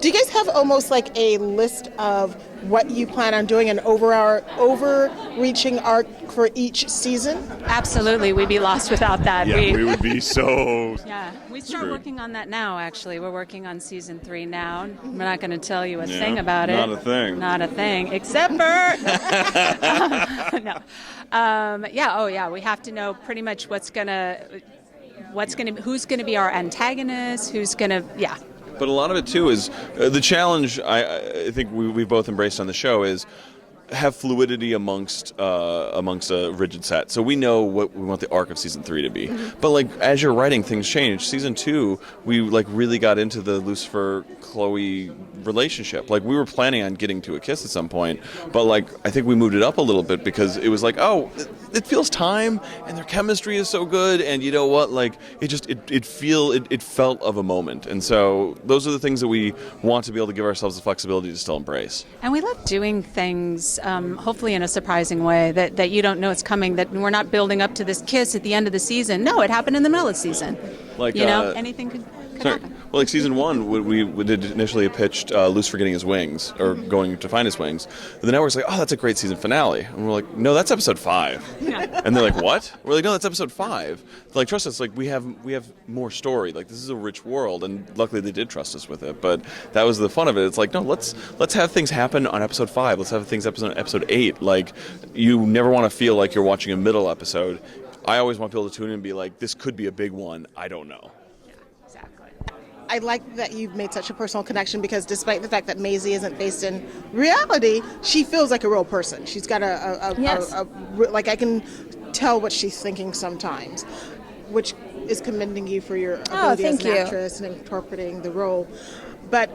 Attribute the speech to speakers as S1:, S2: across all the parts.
S1: Do you guys have almost like a list of what you plan on doing, an overreaching arc for each season?
S2: Absolutely, we'd be lost without that.
S3: Yeah, we would be so.
S2: Yeah, we start
S3: screwed.
S2: working on that now, actually. We're working on season 3 now. We're not going to tell you a thing about it.
S3: Not a thing.
S2: Not a thing, except for... no. We have to know pretty much who's going to be our antagonist, who's going to,
S3: But a lot of it, too, is the challenge I think we've both embraced on the show is have fluidity amongst a rigid set. So we know what we want the arc of season 3 to be.
S1: Mm-hmm.
S3: But like as you're writing, things change. Season 2, we like really got into the Lucifer Chloe relationship. Like we were planning on getting to a kiss at some point, but like I think we moved it up a little bit because it was like, oh, it feels time, and their chemistry is so good, and you know what? Like it felt of a moment, and so those are the things that we want to be able to give ourselves the flexibility to still embrace.
S2: And we love doing things, hopefully in a surprising way, that you don't know it's coming, that we're not building up to this kiss at the end of the season. No, it happened in the middle of the season.
S3: Like,
S2: anything could happen.
S3: Well, like season 1, we did initially pitched Lucifer getting his wings, or going to find his wings. But the network's like, oh, that's a great season finale. And we're like, no, that's episode 5.
S2: Yeah.
S3: And they're like, what? We're like, no, that's episode 5. They're like, trust us, like we have more story. Like this is a rich world, and luckily they did trust us with it. But that was the fun of it. It's like, no, let's have things happen on episode 5. Let's have things happen on episode 8. Like you never want to feel like you're watching a middle episode. I always want people to tune in and be like, this could be a big one. I don't know.
S1: I like that you've made such a personal connection because despite the fact that Maisie isn't based in reality, she feels like a real person. She's got like I can tell what she's thinking sometimes, which is commending you for your ability as an actress and interpreting the role. But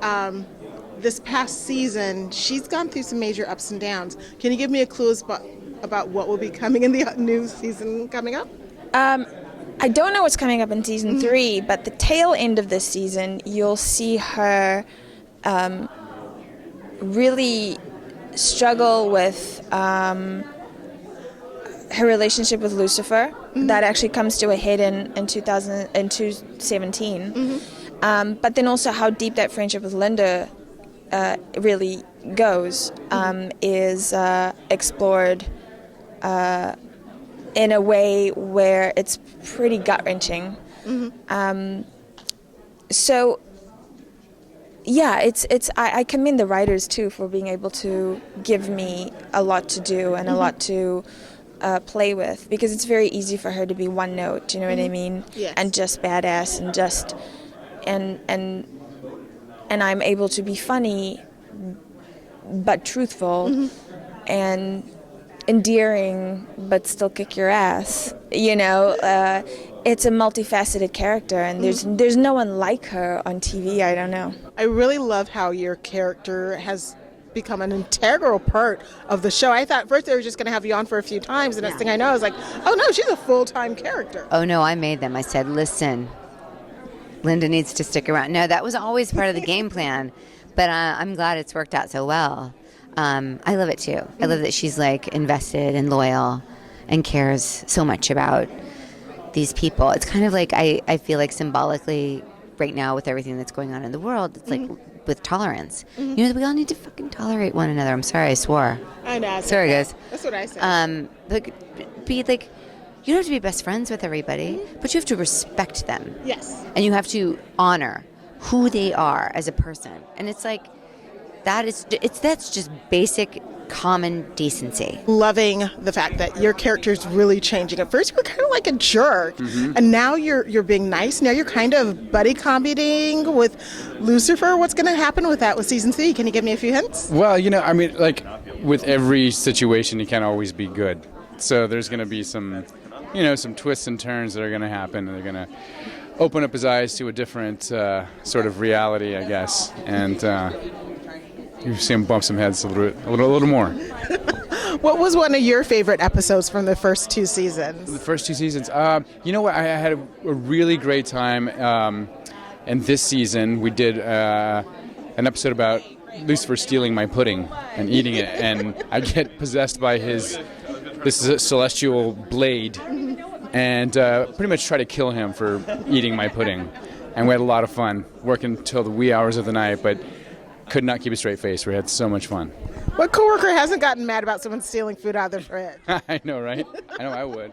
S1: this past season, she's gone through some major ups and downs. Can you give me a clue about what will be coming in the new season coming up?
S4: I don't know what's coming up in season 3, but the tail end of this season, you'll see her really struggle with her relationship with Lucifer. That actually comes to a head in 2017. But then also how deep that friendship with Linda really goes is explored in a way where it's pretty gut-wrenching. I commend the writers too for being able to give me a lot to do and a lot to play with, because it's very easy for her to be one note, you know what I mean?
S1: Yes.
S4: And just badass and just and I'm able to be funny but truthful and endearing but still kick your ass, it's a multifaceted character, and there's no one like her on TV. I don't know.
S1: I really love how your character has become an integral part of the show. I thought first they were just going to have you on for a few times, and next thing I know I was like, oh no, she's a full-time character.
S5: Oh no, I made them. I said, listen, Linda needs to stick around. No, that was always part of the game plan, but I'm glad it's worked out so well. I love it too. I love that she's like invested and loyal and cares so much about these people. It's kind of like I feel like symbolically right now with everything that's going on in the world, it's like with tolerance. We all need to fucking tolerate one another. I'm sorry, I swore.
S1: I know.
S5: Sorry, guys.
S1: That's what I said.
S5: Be like, you don't have to be best friends with everybody, but you have to respect them.
S1: Yes.
S5: And you have to honor who they are as a person. And it's like, that's just basic common decency.
S1: Loving the fact that your character's really changing. At first you were kind of like a jerk, and now you're being nice. Now you're kind of buddy comedy-ing with Lucifer. What's going to happen with that with season 3? Can you give me a few hints?
S6: Well, like with every situation, you can't always be good. So there's going to be some twists and turns that are going to happen, and they're going to open up his eyes to a different sort of reality, I guess. And you see him bump some heads a little more.
S1: What was one of your favorite episodes from the first 2 seasons?
S6: The first 2 seasons? You know what? I had a really great time. And this season, we did an episode about Lucifer stealing my pudding and eating it. And I get possessed by this celestial blade and pretty much try to kill him for eating my pudding. And we had a lot of fun working till the wee hours of the night. But could not keep a straight face. We had so much fun.
S1: What coworker hasn't gotten mad about someone stealing food out of their fridge?
S6: I know, right? I know I would.